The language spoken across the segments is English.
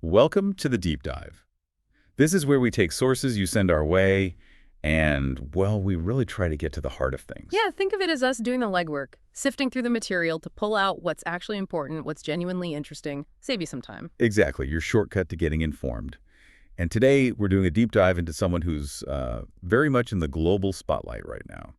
Welcome to the Deep Dive. This is where we take sources you send our way and, well, we really try to get to the heart of things. Yeah, think of it as us doing the legwork, sifting through the material to pull out what's actually important, what's genuinely interesting, save you some time. Exactly, your shortcut to getting informed. And today we're doing a deep dive into someone who's very much in the global spotlight right now,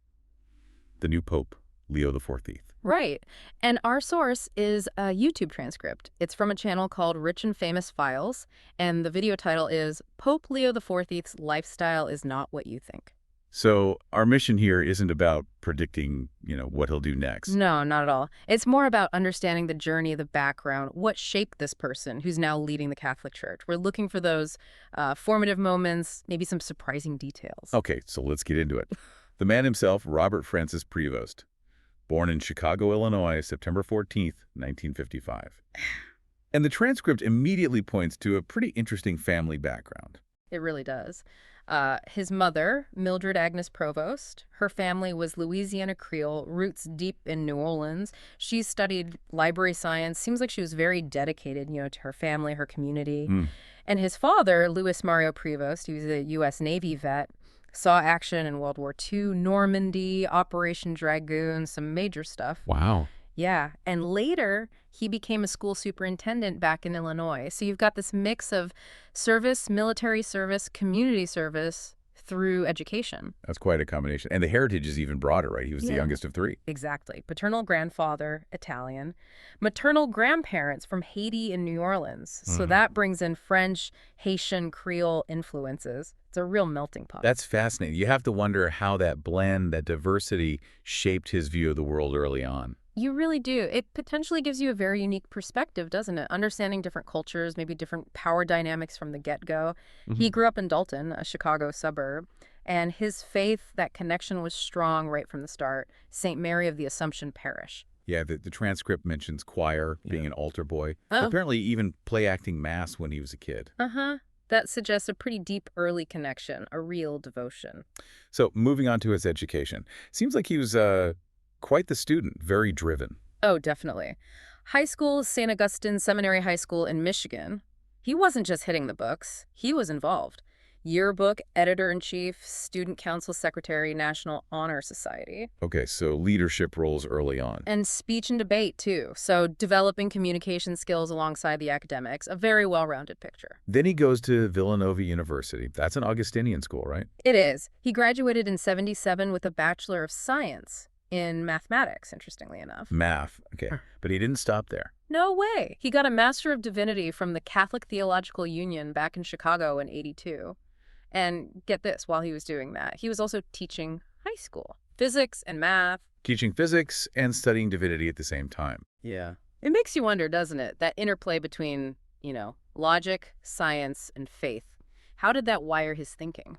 the new Pope, Leo XIV. Right. And our source is a YouTube transcript. It's from a channel called Rich and Famous Files, and the video title is Pope Leo XIV's Lifestyle is Not What You Think. So our mission here isn't about predicting, what he'll do next. No, not at all. It's more about understanding the journey, the background, what shaped this person who's now leading the Catholic Church. We're looking for those formative moments, maybe some surprising details. Okay, so let's get into it. The man himself, Robert Francis Prevost, born in Chicago, Illinois, September 14th, 1955. And the transcript immediately points to a pretty interesting family background. It really does. His mother, Mildred Agnes Provost, her family was Louisiana Creole, roots deep in New Orleans. She studied library science. Seems like she was very dedicated, to her family, her community. And his father, Louis Mario Prevost, he was a U.S. Navy vet, saw action in World War II, Normandy, Operation Dragoon, some major stuff. Wow. Yeah, and later he became a school superintendent back in Illinois. So you've got this mix of service, military service, community service through education. That's quite a combination. And the heritage is even broader, right? He was the youngest of three. Exactly. Paternal grandfather, Italian. Maternal grandparents from Haiti and New Orleans. So that brings in French, Haitian, Creole influences. It's a real melting pot. That's fascinating. You have to wonder how that blend, that diversity, shaped his view of the world early on. You really do. It potentially gives you a very unique perspective, doesn't it? Understanding different cultures, maybe different power dynamics from the get-go. He grew up in Dalton, a Chicago suburb, and his faith, that connection was strong right from the start. St. Mary of the Assumption Parish. Yeah, the transcript mentions choir, being an altar boy. Oh. Apparently even play acting mass when he was a kid. That suggests a pretty deep early connection, a real devotion. So moving on to his education. Seems like he was quite the student, very driven. Oh, definitely. High school, St. Augustine Seminary High School in Michigan. He wasn't just hitting the books. He was involved. Yearbook, editor-in-chief, student council secretary, National Honor Society. Okay, so leadership roles early on. And speech and debate, too. So developing communication skills alongside the academics. A very well-rounded picture. Then he goes to Villanova University. That's an Augustinian school, right? It is. He graduated in '77 with a Bachelor of Science in mathematics, interestingly enough. Math, okay. But he didn't stop there. No way. He got a Master of Divinity from the Catholic Theological Union back in Chicago in '82. And get this, while he was doing that, he was also teaching high school, physics and math. Teaching physics and studying divinity at the same time. Yeah. It makes you wonder, doesn't it? That interplay between, logic, science, and faith. How did that wire his thinking?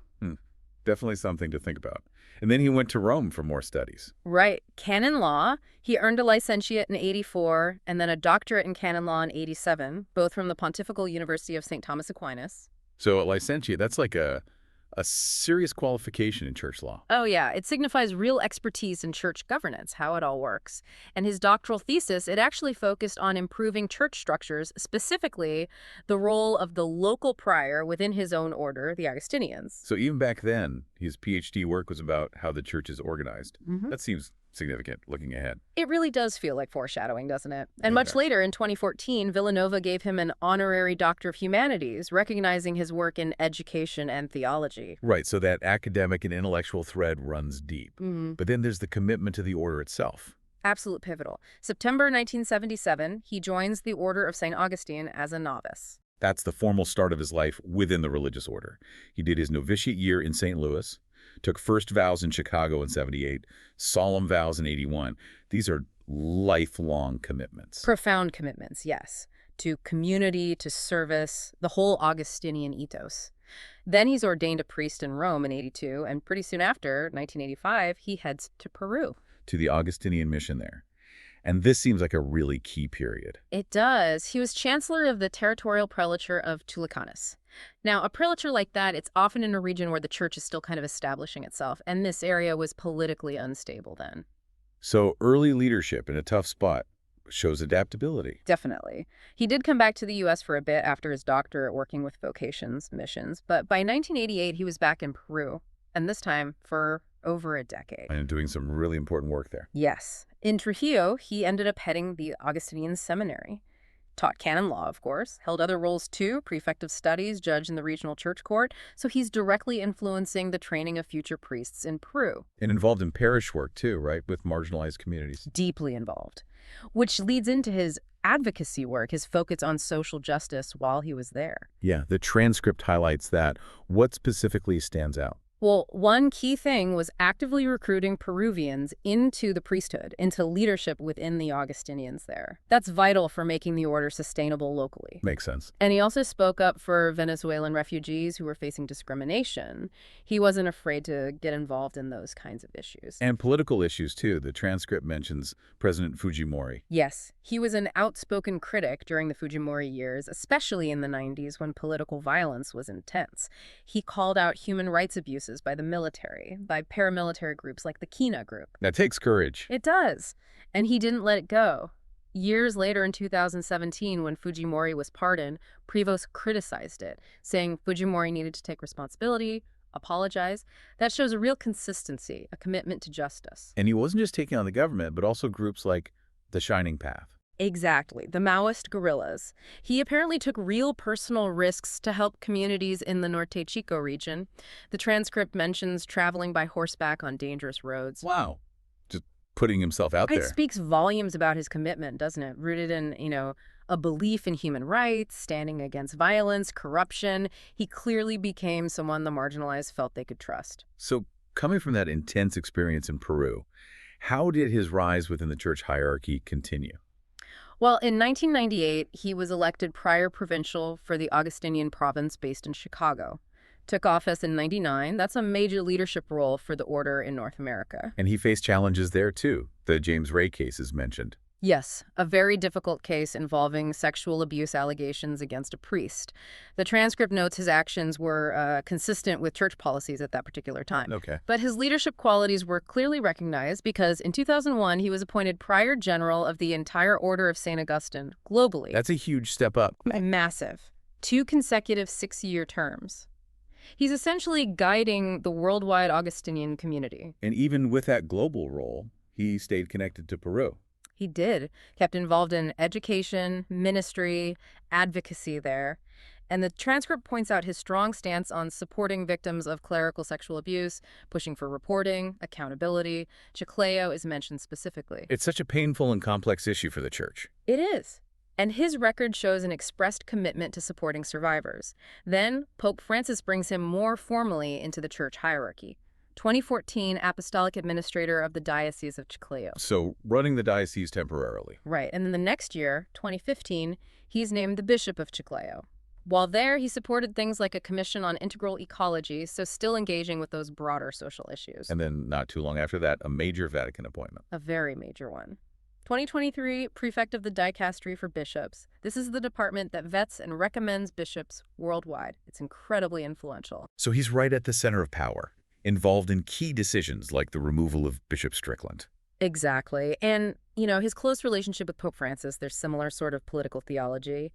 Definitely something to think about. And then he went to Rome for more studies. Right. Canon law. He earned a licentiate in '84 and then a doctorate in canon law in '87, both from the Pontifical University of St. Thomas Aquinas. So a licentiate, that's like a serious qualification in church law. Oh, yeah. It signifies real expertise in church governance, how it all works. And his doctoral thesis, it actually focused on improving church structures, specifically the role of the local prior within his own order, the Augustinians. So even back then, his PhD work was about how the church is organized. That seems significant looking ahead. It really does feel like foreshadowing, doesn't it? And much later, in 2014, Villanova gave him an honorary Doctor of Humanities, recognizing his work in education and theology. Right, so that academic and intellectual thread runs deep. But then there's the commitment to the order itself. Absolute pivotal. September 1977, he joins the Order of St. Augustine as a novice. That's the formal start of his life within the religious order. He did his novitiate year in St. Louis, took first vows in Chicago in '78, solemn vows in '81. These are lifelong commitments. Profound commitments, yes, to community, to service, the whole Augustinian ethos. Then he's ordained a priest in Rome in '82, and pretty soon after, 1985, he heads to Peru. To the Augustinian mission there. And this seems like a really key period. It does. He was chancellor of the territorial prelature of Tulacanas. Now, a prelature like that, it's often in a region where the church is still kind of establishing itself, and this area was politically unstable then. So early leadership in a tough spot, Shows adaptability. Definitely. He did come back to the U.S. for a bit after his doctorate working with vocations missions, but by 1988 he was back in Peru, and this time for over a decade. And doing some really important work there. Yes. In Trujillo, he ended up heading the Augustinian Seminary. Taught canon law, of course, held other roles too, prefect of studies, judge in the regional church court, so he's directly influencing the training of future priests in Peru. And involved in parish work too, right, with marginalized communities. Deeply involved. Which leads into his advocacy work, his focus on social justice while he was there. Yeah, the transcript highlights that. What specifically stands out? Well, one key thing was actively recruiting Peruvians into the priesthood, into leadership within the Augustinians there. That's vital for making the order sustainable locally. Makes sense. And he also spoke up for Venezuelan refugees who were facing discrimination. He wasn't afraid to get involved in those kinds of issues. And political issues too. The transcript mentions President Fujimori. Yes, he was an outspoken critic during the Fujimori years, especially in the 90s when political violence was intense. He called out human rights abuses by the military, by paramilitary groups like the Kina group. That takes courage. It does. And he didn't let it go. Years later in 2017, when Fujimori was pardoned, Prevost criticized it, saying Fujimori needed to take responsibility, apologize. That shows a real consistency, a commitment to justice. And he wasn't just taking on the government, but also groups like the Shining Path. Exactly, the Maoist guerrillas. He apparently took real personal risks to help communities in the Norte Chico region. The transcript mentions traveling by horseback on dangerous roads. Wow. Just putting himself out It there. speaks volumes about his commitment, doesn't it? Rooted in, a belief in human rights, standing against violence, corruption. He clearly became someone the marginalized felt they could trust. So coming from that intense experience in Peru, how did his rise within the church hierarchy continue? Well, in 1998, he was elected prior provincial for the Augustinian province based in Chicago. Took office in 99. That's a major leadership role for the order in North America. And he faced challenges there too. The James Ray case is mentioned. Yes, a very difficult case involving sexual abuse allegations against a priest. The transcript notes his actions were consistent with church policies at that particular time. Okay. But his leadership qualities were clearly recognized because in 2001, he was appointed prior general of the entire Order of St. Augustine globally. That's a huge step up. Massive. 2 consecutive 6-year terms. He's essentially guiding the worldwide Augustinian community. And even with that global role, he stayed connected to Peru. He did. Kept involved in education, ministry, advocacy there. And the transcript points out his strong stance on supporting victims of clerical sexual abuse, pushing for reporting, accountability. Chiclayo is mentioned specifically. It's such a painful and complex issue for the church. It is. And his record shows an expressed commitment to supporting survivors. Then, Pope Francis brings him more formally into the church hierarchy. 2014 Apostolic Administrator of the Diocese of Chiclayo. So running the diocese temporarily. Right, and then the next year, 2015, he's named the Bishop of Chiclayo. While there, he supported things like a commission on integral ecology, so still engaging with those broader social issues. And then not too long after that, a major Vatican appointment. A very major one. 2023, Prefect of the Dicastery for Bishops. This is the department that vets and recommends bishops worldwide. It's incredibly influential. So he's right at the center of power, involved in key decisions like the removal of Bishop Strickland. Exactly. And, his close relationship with Pope Francis, there's similar sort of political theology.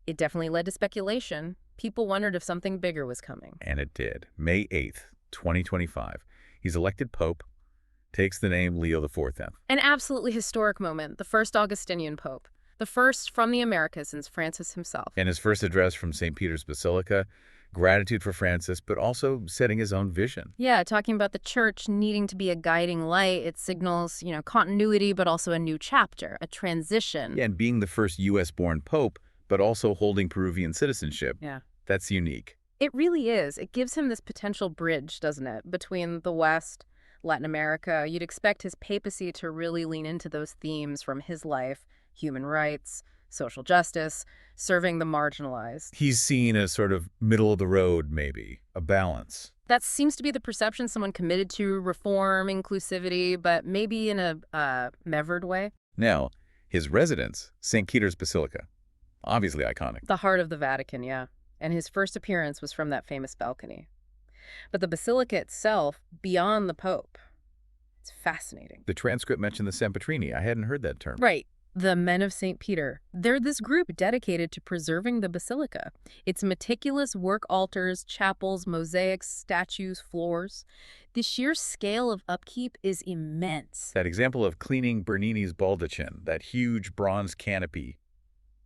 It definitely led to speculation. People wondered if something bigger was coming. And it did. May 8th, 2025. He's elected Pope, takes the name Leo XIV. An absolutely historic moment, the first Augustinian Pope. The first from the Americas since Francis himself. And his first address from St. Peter's Basilica, gratitude for Francis, but also setting his own vision. Yeah, talking about the church needing to be a guiding light. It signals, continuity, but also a new chapter, a transition. Yeah, and being the first U.S.-born Pope, but also holding Peruvian citizenship. Yeah. That's unique. It really is. It gives him this potential bridge, doesn't it, between the West, Latin America. You'd expect his papacy to really lean into those themes from his life, human rights, social justice, serving the marginalized. He's seen as sort of middle of the road, maybe, a balance. That seems to be the perception, someone committed to reform, inclusivity, but maybe in a measured way. Now, his residence, St. Peter's Basilica, obviously iconic. The heart of the Vatican, yeah. And his first appearance was from that famous balcony. But the basilica itself, beyond the Pope, it's fascinating. The transcript mentioned the Sempitrini. I hadn't heard that term. Right. The Men of St. Peter. They're this group dedicated to preserving the basilica. Its meticulous work altars, chapels, mosaics, statues, floors. The sheer scale of upkeep is immense. That example of cleaning Bernini's baldachin, that huge bronze canopy,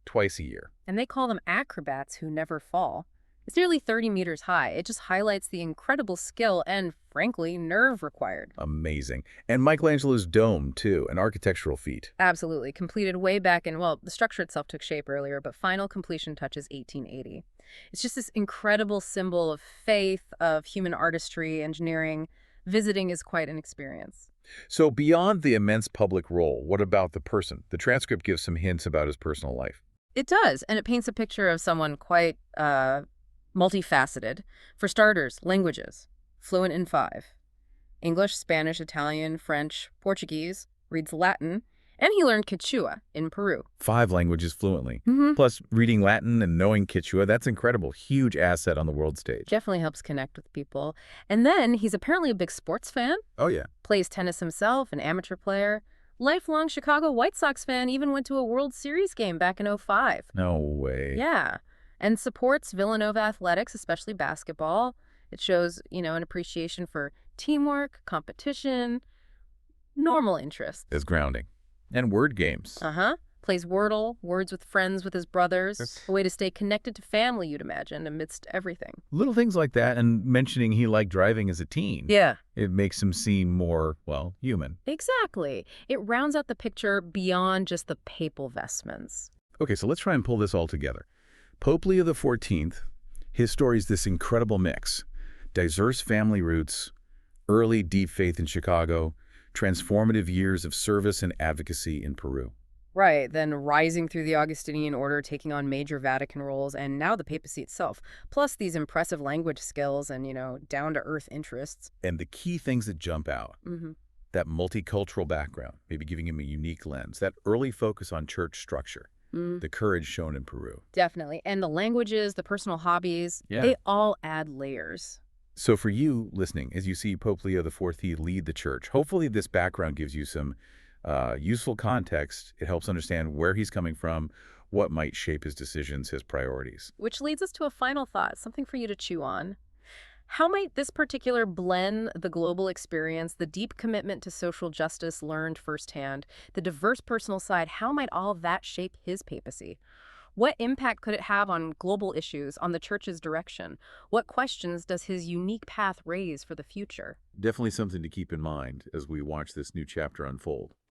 twice a year. And they call them acrobats who never fall. It's nearly 30 meters high. It just highlights the incredible skill and, frankly, nerve required. Amazing. And Michelangelo's dome, too, an architectural feat. Absolutely. Completed way back in, well, the structure itself took shape earlier, but final completion touches 1880. It's just this incredible symbol of faith, of human artistry, engineering. Visiting is quite an experience. So beyond the immense public role, what about the person? The transcript gives some hints about his personal life. It does, and it paints a picture of someone quite multifaceted. For starters, languages. Fluent in 5. English, Spanish, Italian, French, Portuguese, reads Latin, and he learned Quechua in Peru. 5 languages fluently. Mm-hmm. Plus, reading Latin and knowing Quechua, that's incredible. Huge asset on the world stage. Definitely helps connect with people. And then he's apparently a big sports fan, Oh, yeah. plays tennis himself, an amateur player, lifelong Chicago White Sox fan, even went to a World Series game back in '05. No way. Yeah, and supports Villanova athletics, especially basketball. It shows, an appreciation for teamwork, competition, normal interests. Is grounding. And word games. Plays Wordle, words with friends with his brothers. That's- A way to stay connected to family, you'd imagine, amidst everything. Little things like that, and mentioning he liked driving as a teen. Yeah. It makes him seem more, well, human. Exactly. It rounds out the picture beyond just the papal vestments. Okay, so let's try and pull this all together. Pope Leo XIV, his story is this incredible mix. Diverse family roots, early deep faith in Chicago, transformative years of service and advocacy in Peru. Right, then rising through the Augustinian order, taking on major Vatican roles, and now the papacy itself. Plus these impressive language skills and, down-to-earth interests. And the key things that jump out, that multicultural background, maybe giving him a unique lens, that early focus on church structure, the courage shown in Peru. Definitely. And the languages, the personal hobbies, Yeah. they all add layers. So for you listening, as you see Pope Leo XIV lead the church, hopefully this background gives you some useful context. It helps understand where he's coming from, what might shape his decisions, his priorities. Which leads us to a final thought, something for you to chew on. How might this particular blend the global experience, the deep commitment to social justice learned firsthand, the diverse personal side, how might all of that shape his papacy? What impact could it have on global issues, on the church's direction? What questions does his unique path raise for the future? Definitely something to keep in mind as we watch this new chapter unfold.